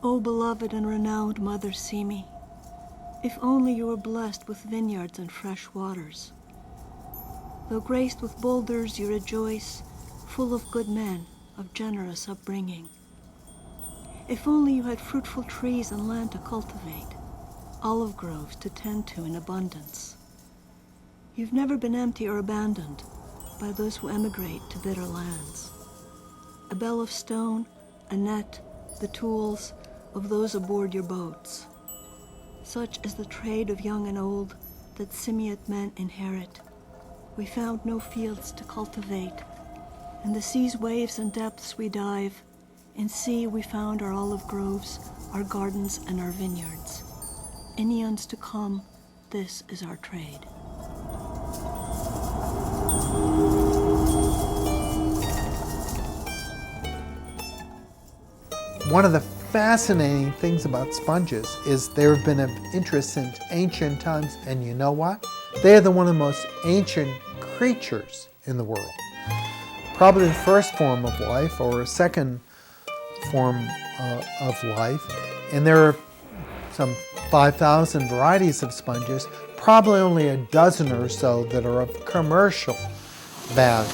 O beloved and renowned Mother Simi, if only you were blessed with vineyards and fresh waters. Though graced with boulders you rejoice, full of good men, of generous upbringing. If only you had fruitful trees and land to cultivate, olive groves to tend to in abundance. You've never been empty or abandoned by those who emigrate to bitter lands. A bell of stone, a net, the tools of those aboard your boats. Such is the trade of young and old that Simiot men inherit. We found no fields to cultivate. In the sea's waves and depths we dive. In sea we found our olive groves, our gardens and our vineyards. In eons to come, this is our trade. One of the fascinating things about sponges is they have been of interest since ancient times, and you know what? They are one of the most ancient creatures in the world. Probably the first form of life or a second form of life, and there are some 5,000 varieties of sponges, probably only a dozen or so that are of commercial value.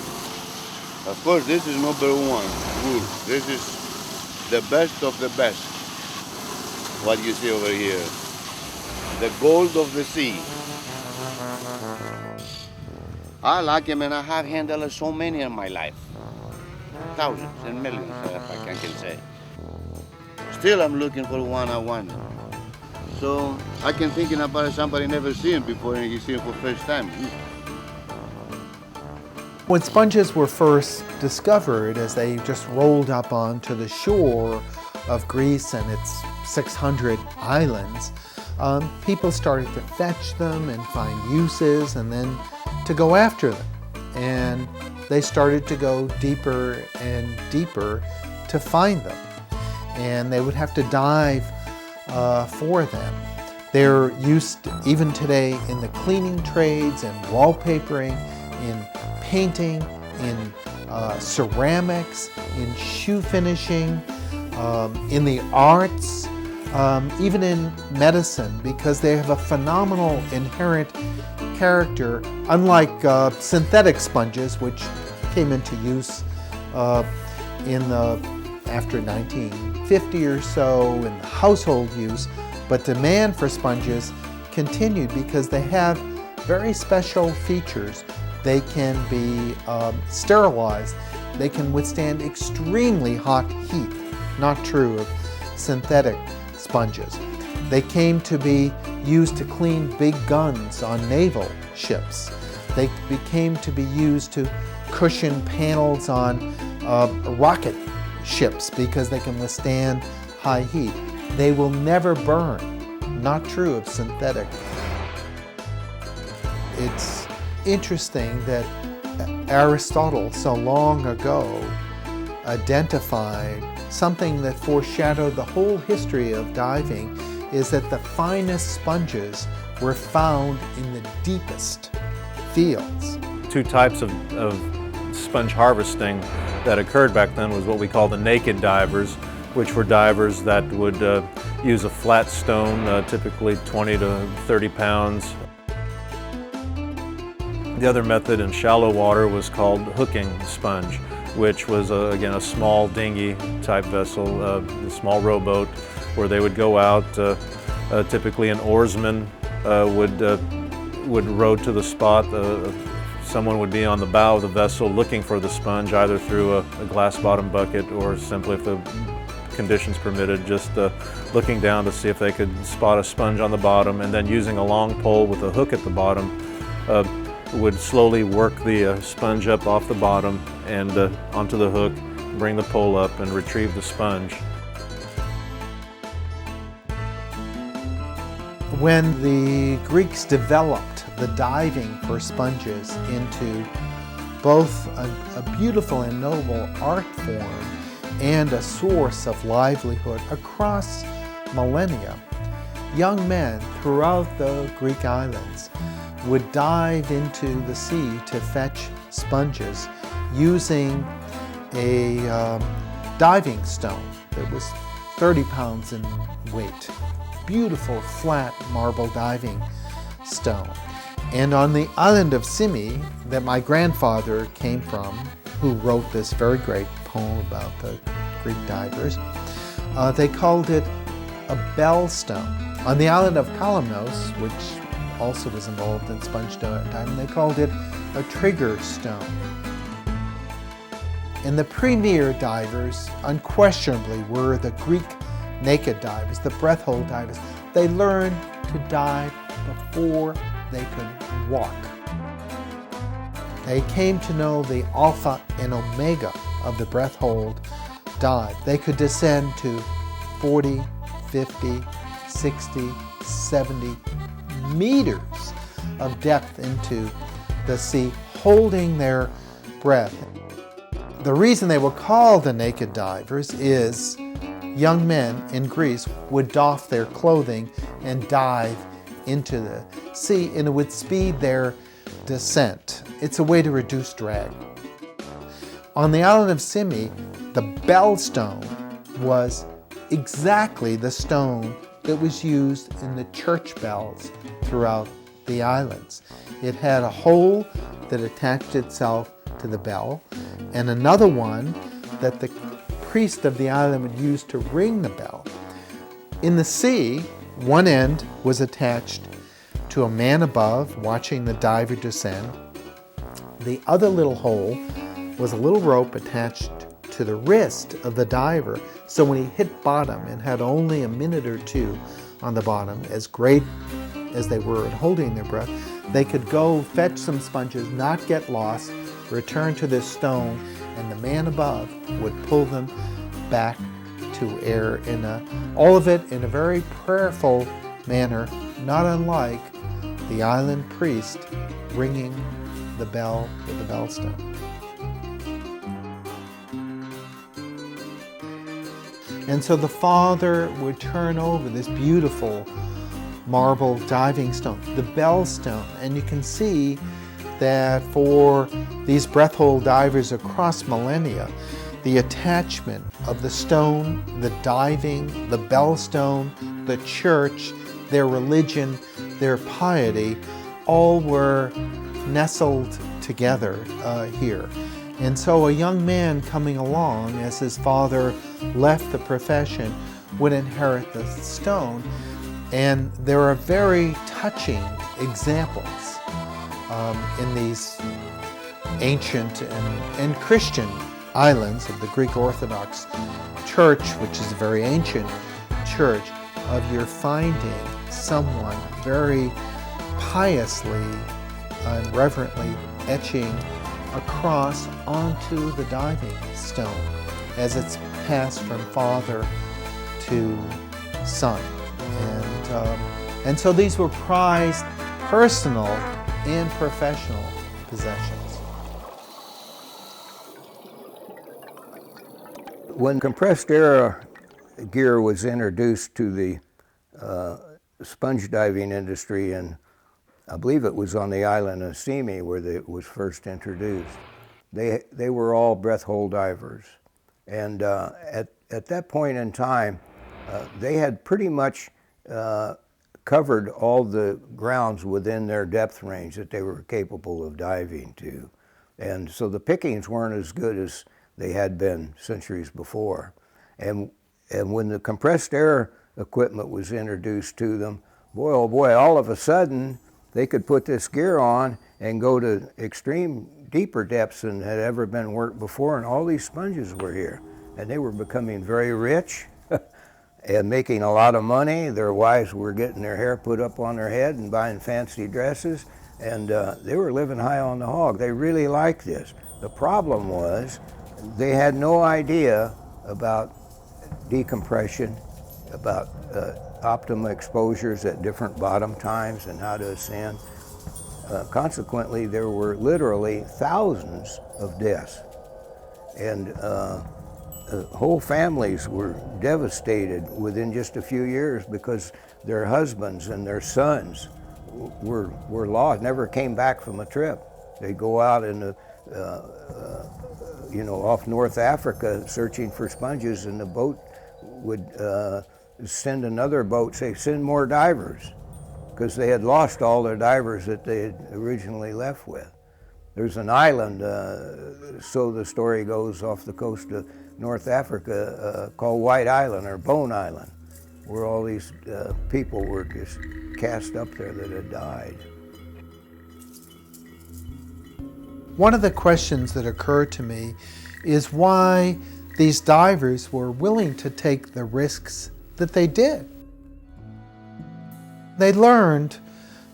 Of course, this is number one wool. This is the best of the best, what you see over here. The gold of the sea. I like him, and I have handled so many in my life. Thousands and millions, if I can say. Still, I'm looking for one I want. So I can thinking about somebody never seen before and he see it for first time. When sponges were first discovered, as they just rolled up onto the shore of Greece and its 600 islands, people started to fetch them and find uses and then to go after them. And they started to go deeper and deeper to find them. And they would have to dive for them. They're used even today in the cleaning trades and wallpapering, in painting, in ceramics, in shoe finishing, in the arts, even in medicine, because they have a phenomenal inherent character, unlike synthetic sponges, which came into use after 1950 or so in the household use, but demand for sponges continued because they have very special features. They can be sterilized. They can withstand extremely hot heat. Not true of synthetic sponges. They came to be used to clean big guns on naval ships. They became to be used to cushion panels on rocket ships because they can withstand high heat. They will never burn. Not true of synthetic. It's interesting that Aristotle so long ago identified something that foreshadowed the whole history of diving, is that the finest sponges were found in the deepest fields. Two types of sponge harvesting that occurred back then was what we call the naked divers, which were divers that would use a flat stone, typically 20 to 30 pounds. The other method in shallow water was called hooking sponge, which was, again, a small dinghy type vessel, a small rowboat, where they would go out. Typically an oarsman would row to the spot. Someone would be on the bow of the vessel looking for the sponge, either through a glass bottom bucket or simply, if the conditions permitted, just looking down to see if they could spot a sponge on the bottom, and then using a long pole with a hook at the bottom, would slowly work the sponge up off the bottom and onto the hook, bring the pole up and retrieve the sponge. When the Greeks developed the diving for sponges into both a beautiful and noble art form and a source of livelihood across millennia, young men throughout the Greek islands would dive into the sea to fetch sponges using a diving stone that was 30 pounds in weight. Beautiful flat marble diving stone. And on the island of Simi that my grandfather came from, who wrote this very great poem about the Greek divers, they called it a Bellstone. On the island of Kalymnos, which also was involved in sponge diving, they called it a trigger stone. And the premier divers, unquestionably, were the Greek naked divers, the breath hold divers. They learned to dive before they could walk. They came to know the alpha and omega of the breath hold dive. They could descend to 40, 50, 60, 70 meters of depth into the sea, holding their breath. The reason they were called the naked divers is young men in Greece would doff their clothing and dive into the sea, and it would speed their descent. It's a way to reduce drag. On the island of Simi, the Bellstone was exactly the stone that was used in the church bells throughout the islands. It had a hole that attached itself to the bell, and another one that the priest of the island would use to ring the bell. In the sea, one end was attached to a man above watching the diver descend. The other little hole was a little rope attached to the wrist of the diver, so when he hit bottom and had only a minute or two on the bottom, as great as they were at holding their breath, they could go fetch some sponges, not get lost, return to this stone, and the man above would pull them back to air, all of it in a very prayerful manner, not unlike the island priest ringing the bell with the bellstone. And so the father would turn over this beautiful marble diving stone, the Bellstone, and you can see that for these breath hold divers across millennia, the attachment of the stone, the diving, the Bellstone, the church, their religion, their piety, all were nestled together here. And so a young man coming along as his father left the profession would inherit the stone. And there are very touching examples in these ancient and Christian islands of the Greek Orthodox Church, which is a very ancient church, of your finding someone very piously and reverently etching a cross onto the diving stone as it's passed from father to son. And so these were prized personal and professional possessions. When compressed air gear was introduced to the sponge diving industry, and I believe it was on the island of Simi where it was first introduced, they were all breath hold divers. And at that point in time, they had pretty much covered all the grounds within their depth range that they were capable of diving to. And so the pickings weren't as good as they had been centuries before. And when the compressed air equipment was introduced to them, boy, oh boy, all of a sudden they could put this gear on and go to extreme deeper depths than had ever been worked before, and all these sponges were here. And they were becoming very rich and making a lot of money. Their wives were getting their hair put up on their head and buying fancy dresses, and they were living high on the hog. They really liked this. The problem was they had no idea about decompression, about optimum exposures at different bottom times and how to ascend. Consequently, there were literally thousands of deaths, and whole families were devastated within just a few years because their husbands and their sons were lost, never came back from a trip. They go out in the, off North Africa searching for sponges, and the boat would send another boat, say, send more divers, because they had lost all their divers that they had originally left with. There's an island, so the story goes, off the coast of North Africa called White Island or Bone Island, where all these people were just cast up there that had died. One of the questions that occurred to me is why these divers were willing to take the risks that they did. They learned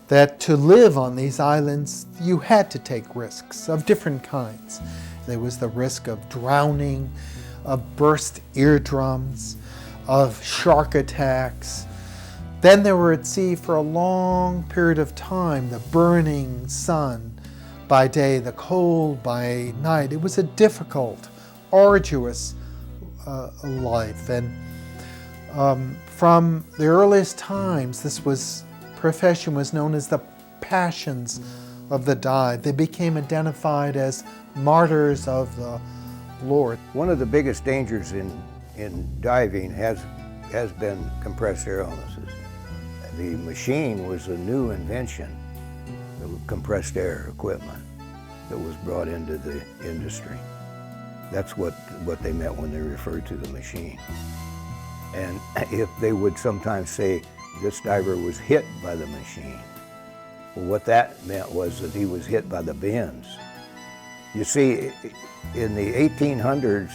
that to live on these islands, you had to take risks of different kinds. There was the risk of drowning, of burst eardrums, of shark attacks. Then they were at sea for a long period of time, the burning sun by day, the cold by night. It was a difficult, arduous life. And from the earliest times, this profession was known as the passions of the dive. They became identified as martyrs of the Lord. One of the biggest dangers in diving has been compressed air illnesses. The machine was a new invention, the compressed air equipment that was brought into the industry. That's what they meant when they referred to the machine. And if they would sometimes say, this diver was hit by the machine. Well, what that meant was that he was hit by the bends. You see, in the 1800s,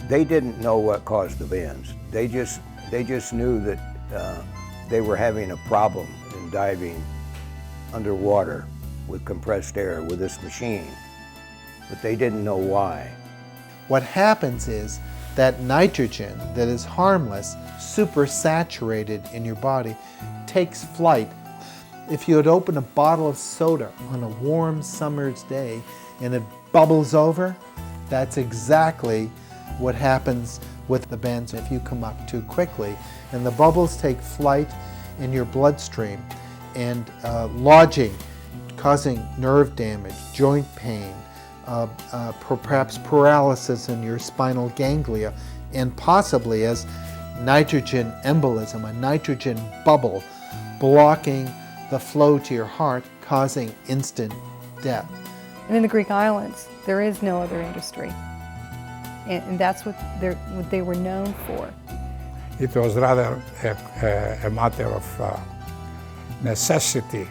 they didn't know what caused the bends. They just knew that they were having a problem in diving underwater with compressed air with this machine, but they didn't know why. What happens is that nitrogen that is harmless, supersaturated in your body, takes flight. If you had opened a bottle of soda on a warm summer's day and it bubbles over, that's exactly what happens with the bends if you come up too quickly. And the bubbles take flight in your bloodstream and lodging, causing nerve damage, joint pain, perhaps paralysis in your spinal ganglia, and possibly as nitrogen embolism, a nitrogen bubble blocking the flow to your heart, causing instant death. And in the Greek islands, there is no other industry. And that's what they were known for. It was rather a matter of necessity.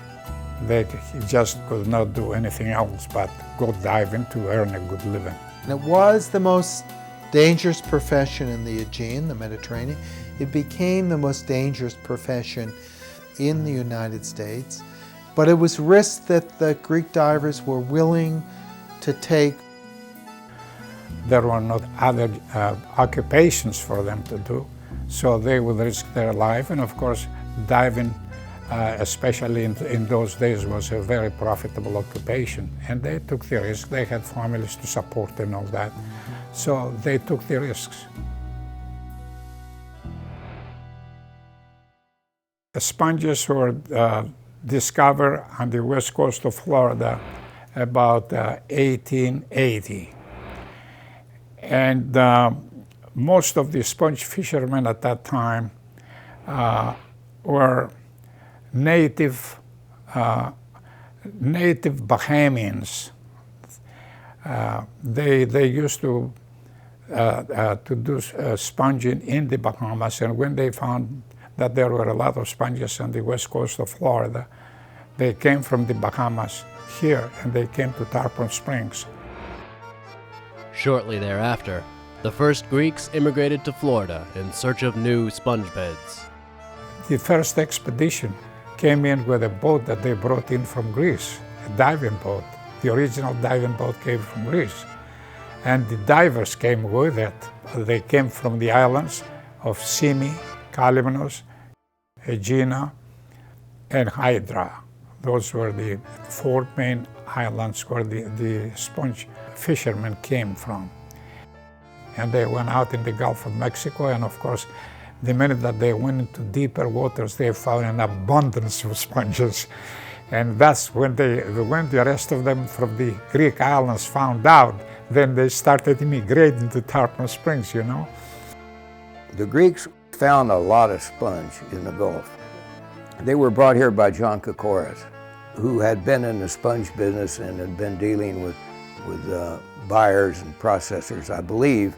They just could not do anything else but go diving to earn a good living. And it was the most dangerous profession in the Aegean, the Mediterranean. It became the most dangerous profession in the United States. But it was risk that the Greek divers were willing to take. There were not other occupations for them to do, so they would risk their life. And of course, diving, especially in those days, was a very profitable occupation. And they took the risk. They had families to support and all that, so they took the risks. The sponges were discovered on the west coast of Florida about 1880. And most of the sponge fishermen at that time were native Bahamians. They used to do sponging in the Bahamas, and when they found that there were a lot of sponges on the west coast of Florida, they came from the Bahamas here, and they came to Tarpon Springs. Shortly thereafter, the first Greeks immigrated to Florida in search of new sponge beds. The first expedition came in with a boat that they brought in from Greece, a diving boat. The original diving boat came from Greece, and the divers came with it. They came from the islands of Symi, Kalymnos, Aegina, and Hydra. Those were the four main islands where the sponge fishermen came from. And they went out in the Gulf of Mexico, and of course, the minute that they went into deeper waters, they found an abundance of sponges. And that's when the rest of them from the Greek islands found out, then they started immigrating to Tarpon Springs, you know. The Greeks found a lot of sponge in the Gulf. They were brought here by John Kokoris, who had been in the sponge business and had been dealing with buyers and processors, I believe,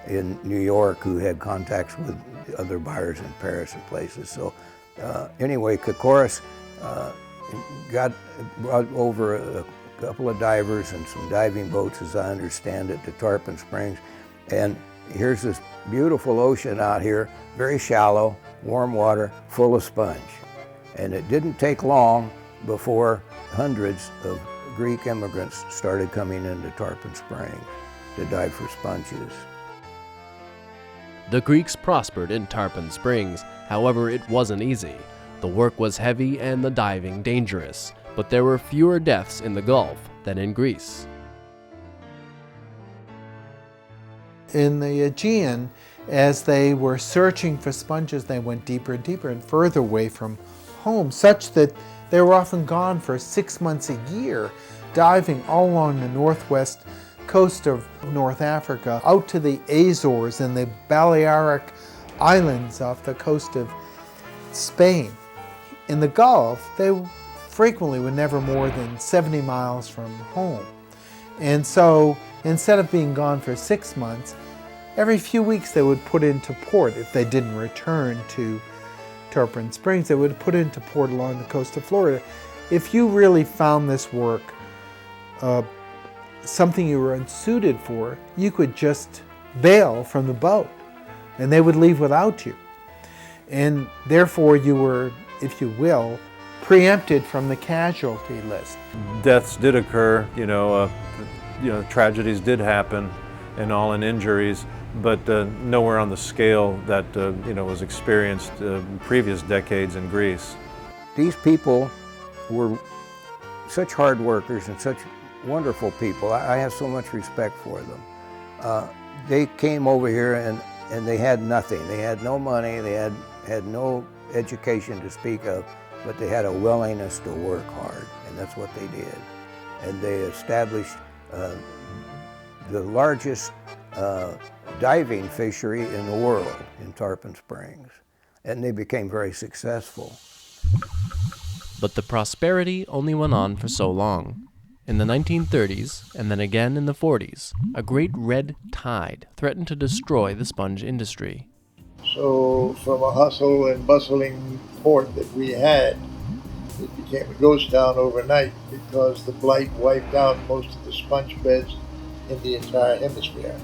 in New York, who had contacts with other buyers in Paris and places. So anyway, Kokoris brought over a couple of divers and some diving boats, as I understand it, to Tarpon Springs. And here's this beautiful ocean out here, very shallow, warm water, full of sponge. And it didn't take long before hundreds of Greek immigrants started coming into Tarpon Springs to dive for sponges. The Greeks prospered in Tarpon Springs. However, it wasn't easy. The work was heavy and the diving dangerous, but there were fewer deaths in the Gulf than in Greece. In the Aegean, as they were searching for sponges, they went deeper and deeper and further away from home, such that they were often gone for 6 months a year, diving all along the northwest coast of North Africa, out to the Azores and the Balearic Islands off the coast of Spain. In the Gulf, they frequently were never more than 70 miles from home. And so instead of being gone for 6 months, every few weeks they would put into port. If they didn't return to Tarpon Springs, they would put into port along the coast of Florida. If you really found this work something you were unsuited for, you could just bail from the boat and they would leave without you. And therefore you were, if you will, preempted from the casualty list. Deaths did occur, tragedies did happen and all, and injuries, but nowhere on the scale that was experienced in previous decades in Greece. These people were such hard workers and such wonderful people. I have so much respect for them. They came over here and they had nothing. They had no money, they had no education to speak of, but they had a willingness to work hard, and that's what they did. And they established the largest diving fishery in the world in Tarpon Springs, and they became very successful. But the prosperity only went on for so long. In the 1930s, and then again in the 40s, a great red tide threatened to destroy the sponge industry. So from a hustle and bustling port that we had, it became a ghost town overnight because the blight wiped out most of the sponge beds in the entire hemisphere.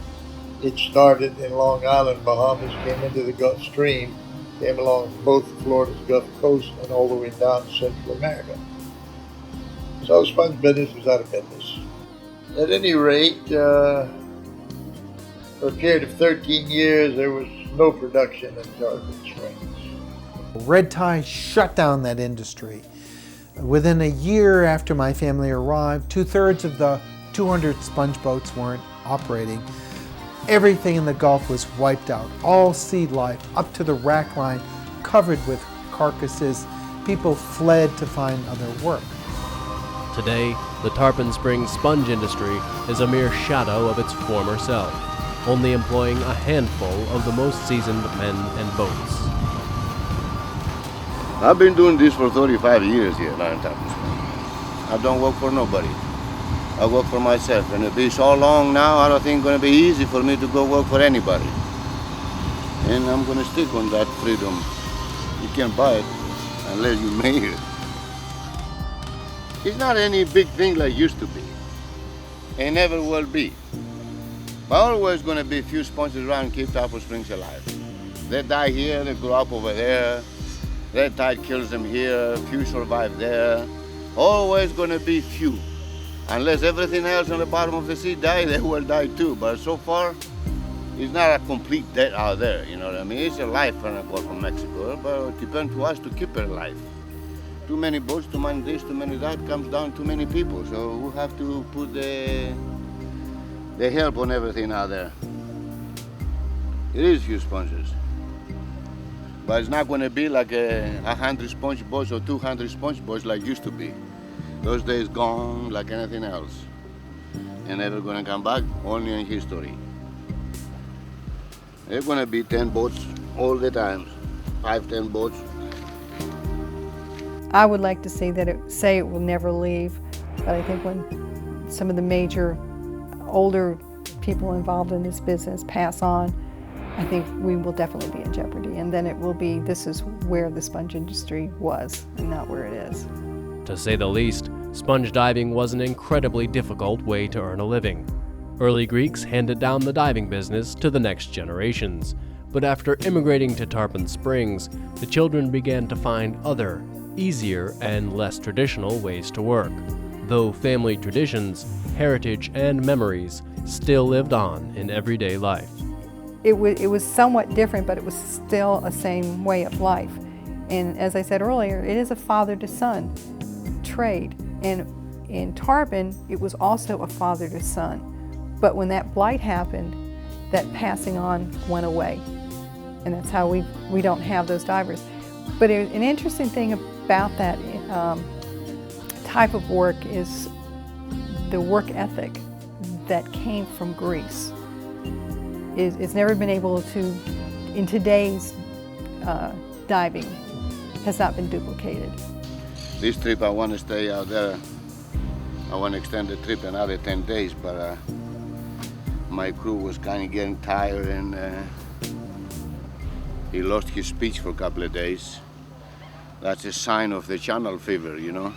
It started in Long Island, Bahamas, came into the Gulf Stream, came along both Florida's Gulf Coast and all the way down to Central America. So sponge business was out of business. At any rate, for a period of 13 years, there was no production in Tarpon Springs. Red tide shut down that industry. Within a year after my family arrived, 2/3 of the 200 sponge boats weren't operating. Everything in the Gulf was wiped out. All sea life up to the rack line covered with carcasses. People fled to find other work. Today, the Tarpon Springs sponge industry is a mere shadow of its former self, only employing a handful of the most seasoned men and boats. I've been doing this for 35 years here now in Tarpon Springs. I don't work for nobody. I work for myself, and it'll be so long now, I don't think it's going to be easy for me to go work for anybody. And I'm going to stick on that freedom. You can't buy it unless you make it. It's not any big thing like it used to be. It never will be. But always going to be a few sponges around and keep Tarpon Springs alive. They die here, they grow up over there. Red tide kills them here, few survive there. Always going to be few. Unless everything else on the bottom of the sea die, they will die too. But so far, it's not a complete death out there, you know what I mean? It's a life from the Gulf of Mexico, but it depends to us to keep it alive. Too many boats, too many this, too many that, comes down too many people. So we have to put the help on everything out there. It is few sponges. But it's not going to be like 100 sponge boats or 200 sponge boats like used to be. Those days gone like anything else. And never going to come back, only in history. There's going to be 10 boats all the time, 5-10 boats. I would like to say it will never leave, but I think when some of the major older people involved in this business pass on, I think we will definitely be in jeopardy, and then it will be, this is where the sponge industry was and not where it is. To say the least, sponge diving was an incredibly difficult way to earn a living. Early Greeks handed down the diving business to the next generations, but after immigrating to Tarpon Springs, the children began to find other, easier and less traditional ways to work, though family traditions, heritage, and memories still lived on in everyday life. It was somewhat different, but it was still a same way of life. And as I said earlier, it is a father-to-son trade. And in Tarpon, it was also a father-to-son. But when that blight happened, that passing on went away. And that's how we don't have those divers. But an interesting thing about that type of work is the work ethic that came from Greece. It's never been able to, in today's diving, has not been duplicated. This trip I want to stay out there. I want to extend the trip another 10 days, but my crew was kind of getting tired, and he lost his speech for a couple of days. That's a sign of the channel fever, you know?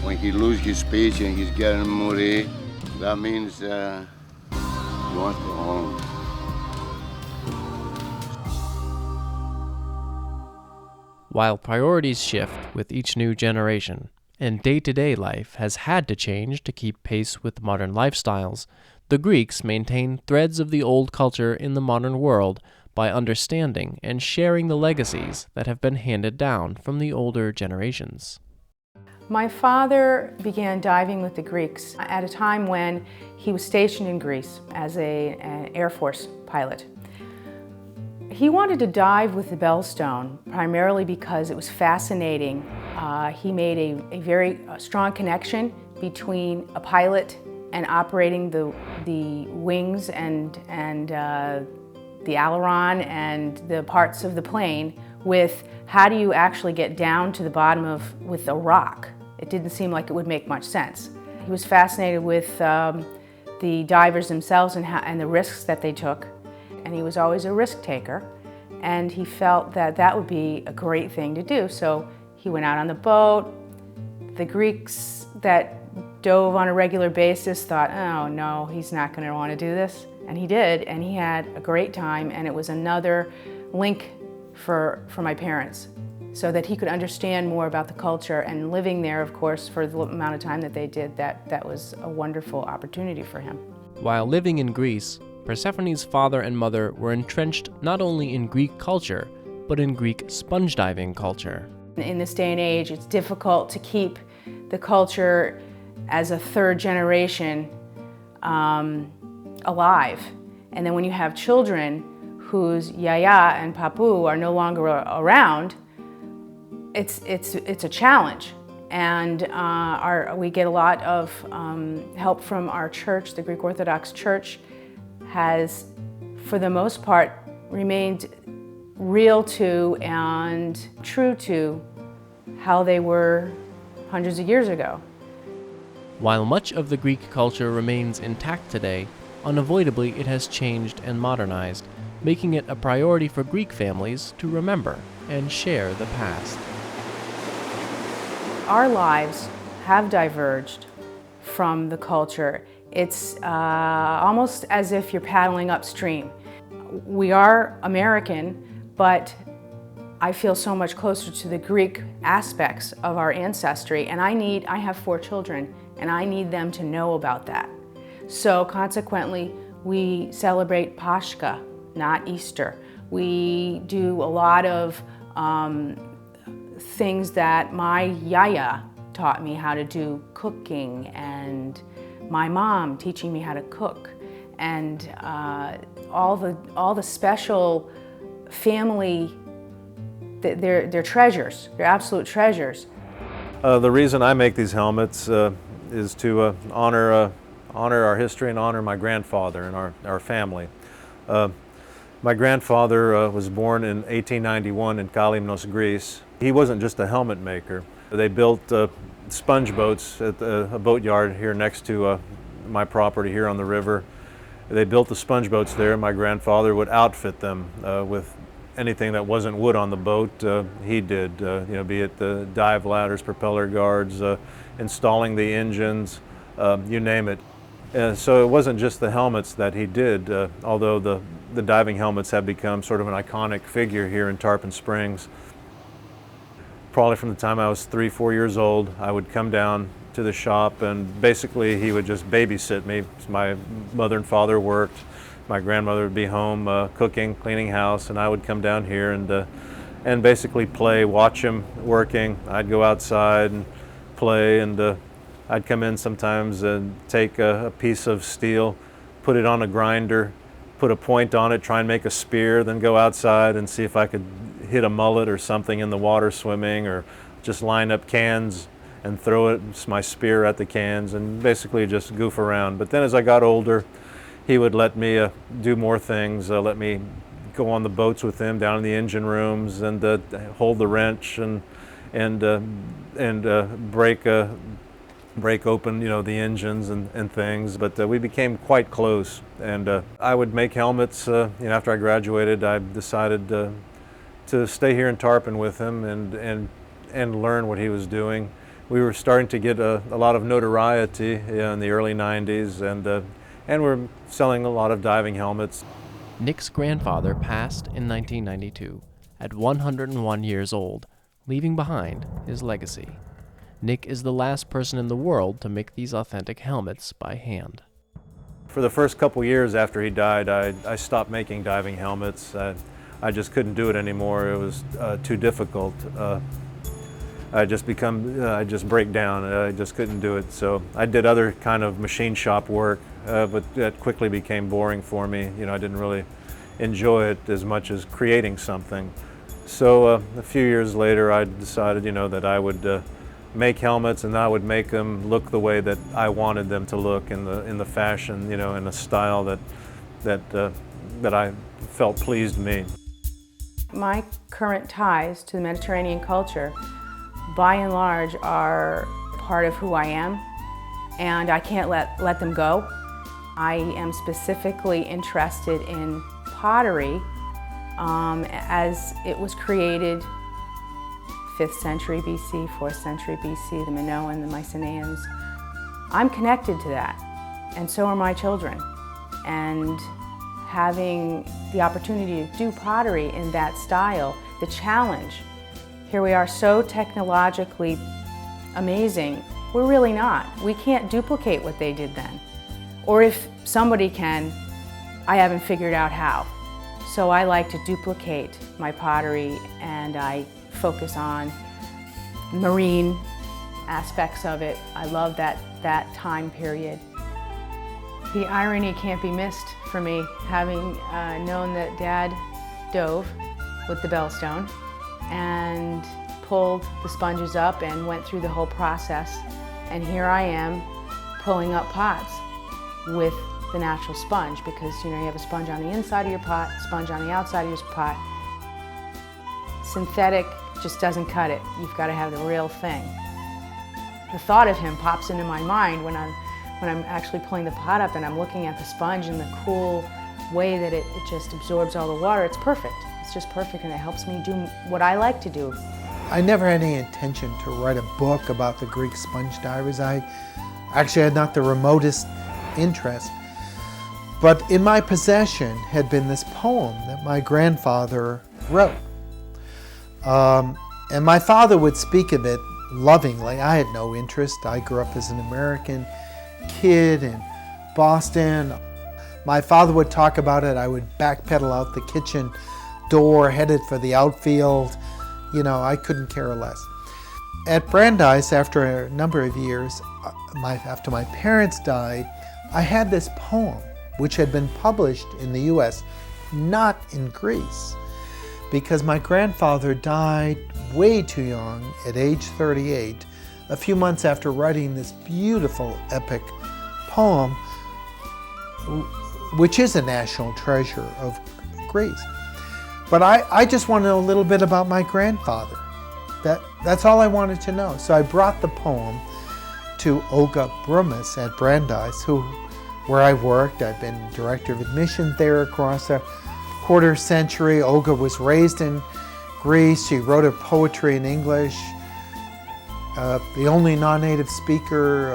When he loses his speech and he's getting moody, that means he wants to go home. While priorities shift with each new generation, and day-to-day life has had to change to keep pace with modern lifestyles, the Greeks maintain threads of the old culture in the modern world by understanding and sharing the legacies that have been handed down from the older generations. My father began diving with the Greeks at a time when he was stationed in Greece as an Air Force pilot. He wanted to dive with the Bellstone primarily because it was fascinating. He made a very strong connection between a pilot and operating the wings and the aileron and the parts of the plane with how do you actually get down to the bottom with a rock. It didn't seem like it would make much sense. He was fascinated with the divers themselves and the risks that they took, and he was always a risk taker, and he felt that that would be a great thing to do. So he went out on the boat. The Greeks that dove on a regular basis thought, oh no, he's not going to want to do this. And he did, and he had a great time, and it was another link for my parents so that he could understand more about the culture. And living there, of course, for the amount of time that they did, that was a wonderful opportunity for him. While living in Greece, Persephone's father and mother were entrenched not only in Greek culture, but in Greek sponge diving culture. In this day and age, it's difficult to keep the culture as a third generation alive. And then when you have children whose yaya and papu are no longer around, it's a challenge. And we get a lot of help from our church. The Greek Orthodox Church has, for the most part, remained real to and true to how they were hundreds of years ago. While much of the Greek culture remains intact today, unavoidably it has changed and modernized, making it a priority for Greek families to remember and share the past. Our lives have diverged from the culture. It's almost as if you're paddling upstream. We are American, but I feel so much closer to the Greek aspects of our ancestry, and I have 4 children, and I need them to know about that. So consequently, we celebrate Pascha, not Easter. We do a lot of things that my yaya taught me how to do, cooking, and my mom teaching me how to cook, and all the special family. They're treasures. They're absolute treasures. The reason I make these helmets is to honor our history and honor my grandfather and our family. My grandfather was born in 1891 in Kalymnos, Greece. He wasn't just a helmet maker. They built sponge boats at a boatyard here next to my property here on the river. They built the sponge boats there. My grandfather would outfit them with anything that wasn't wood on the boat. He did, you know, be it the dive ladders, propeller guards, installing the engines, you name it. So it wasn't just the helmets that he did, although the diving helmets have become sort of an iconic figure here in Tarpon Springs. Probably from the time I was 3, 4 years old, I would come down to the shop and basically he would just babysit me. My mother and father worked, my grandmother would be home cooking, cleaning house, and I would come down here and basically play, watch him working. I'd go outside and play, and I'd come in sometimes and take a piece of steel, put it on a grinder, put a point on it, try and make a spear, then go outside and see if I could hit a mullet or something in the water swimming, or just line up cans and throw my spear at the cans and basically just goof around. But then as I got older, he would let me do more things, let me go on the boats with him down in the engine rooms and hold the wrench and break open, you know, the engines and things. But we became quite close, and I would make helmets. You know, after I graduated, I decided to stay here in Tarpon with him and learn what he was doing. We were starting to get a lot of notoriety in the early 90s, and we're selling a lot of diving helmets. Nick's grandfather passed in 1992 at 101 years old, leaving behind his legacy. Nick is the last person in the world to make these authentic helmets by hand. For the first couple years after he died, I stopped making diving helmets. I just couldn't do it anymore. It was too difficult. I just break down. I just couldn't do it. So I did other kind of machine shop work, but that quickly became boring for me. You know, I didn't really enjoy it as much as creating something. So a few years later, I decided, you know, that I would make helmets, and I would make them look the way that I wanted them to look, in the fashion, you know, in a style that I felt pleased me. My current ties to the Mediterranean culture, by and large, are part of who I am, and I can't let them go. I am specifically interested in pottery as it was created 5th century BC, 4th century BC, the Minoan, the Mycenaeans. I'm connected to that, and so are my children. And having the opportunity to do pottery in that style, the challenge. Here we are so technologically amazing, we're really not. We can't duplicate what they did then. Or if somebody can, I haven't figured out how. So I like to duplicate my pottery, and I focus on marine aspects of it. I love that time period. The irony can't be missed for me, having known that Dad dove with the Bellstone and pulled the sponges up and went through the whole process. And here I am pulling up pots with the natural sponge, because you know, you have a sponge on the inside of your pot, sponge on the outside of your pot. Synthetic just doesn't cut it. You've got to have the real thing. The thought of him pops into my mind when I'm actually pulling the pot up and I'm looking at the sponge and the cool way that it just absorbs all the water. It's perfect. It's just perfect, and it helps me do what I like to do. I never had any intention to write a book about the Greek sponge divers. I actually had not the remotest interest. But in my possession had been this poem that my grandfather wrote. And my father would speak of it lovingly. I had no interest. I grew up as an American kid in Boston. My father would talk about it. I would backpedal out the kitchen door, headed for the outfield. You know, I couldn't care less. At Brandeis, after a number of years, after my parents died, I had this poem, which had been published in the US, not in Greece, because my grandfather died way too young, at age 38, a few months after writing this beautiful epic poem, which is a national treasure of Greece. But I just want to know a little bit about my grandfather. That's all I wanted to know. So I brought the poem to Olga Brumis at Brandeis, where I worked. I've been director of admissions there across a quarter century. Olga was raised in Greece. She wrote her poetry in English. The only non-native speaker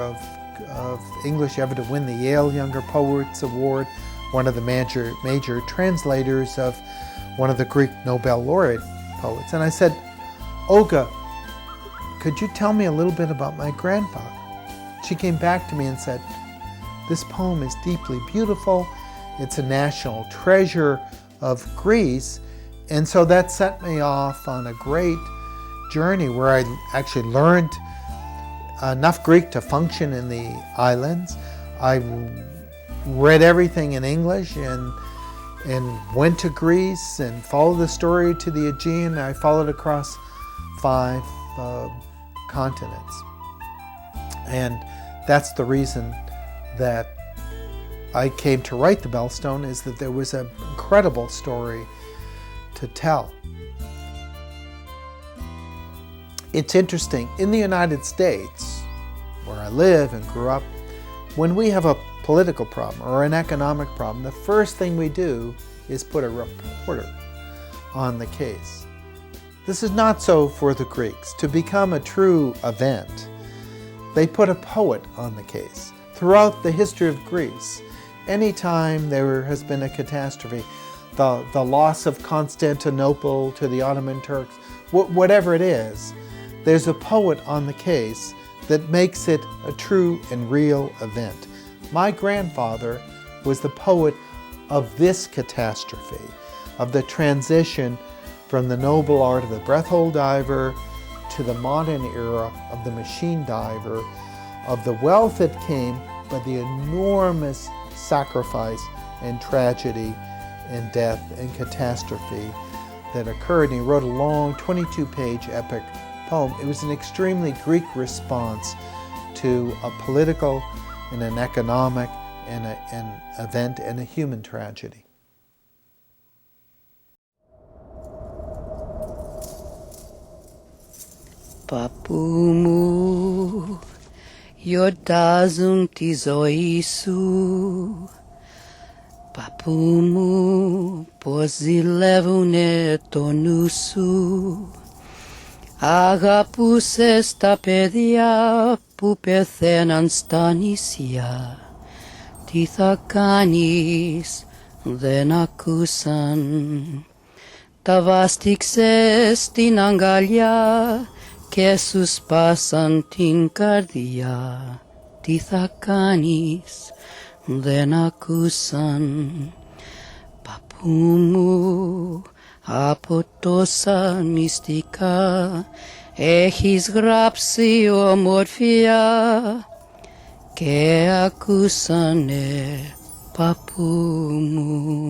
of English ever to win the Yale Younger Poets Award, one of the major translators of one of the Greek Nobel laureate poets. And I said, Olga, could you tell me a little bit about my grandfather? She came back to me and said, this poem is deeply beautiful. It's a national treasure of Greece. And so that set me off on a great journey where I actually learned enough Greek to function in the islands. I read everything in English and went to Greece and followed the story to the Aegean. I followed across 5 continents. And that's the reason that I came to write the Bellstone, is that there was an incredible story to tell. It's interesting, in the United States, where I live and grew up, when we have a political problem or an economic problem, the first thing we do is put a reporter on the case. This is not so for the Greeks. To become a true event, they put a poet on the case. Throughout the history of Greece, anytime there has been a catastrophe, the loss of Constantinople to the Ottoman Turks, whatever it is, there's a poet on the case that makes it a true and real event. My grandfather was the poet of this catastrophe, of the transition from the noble art of the breath hold diver to the modern era of the machine diver, of the wealth that came, but the enormous sacrifice and tragedy and death and catastrophe that occurred. And he wrote a long 22-page epic poem. It was an extremely Greek response to a political and an economic and an event and a human tragedy. Παππού μου, γιορτάζουν τη ζωή σου. Παππού μου, πως ζηλεύουνε το νου σου. Αγαπούσες τα παιδιά που πεθαίναν στα νησιά. Τι θα κάνεις, δεν ακούσαν. Τα βάστηξες στην αγκαλιά και σου σπάσαν την καρδιά. Τι θα κάνεις, δεν ακούσαν. Παππού μου, από τόσα μυστικά έχεις γράψει ομορφιά και ακούσανε, παππού μου.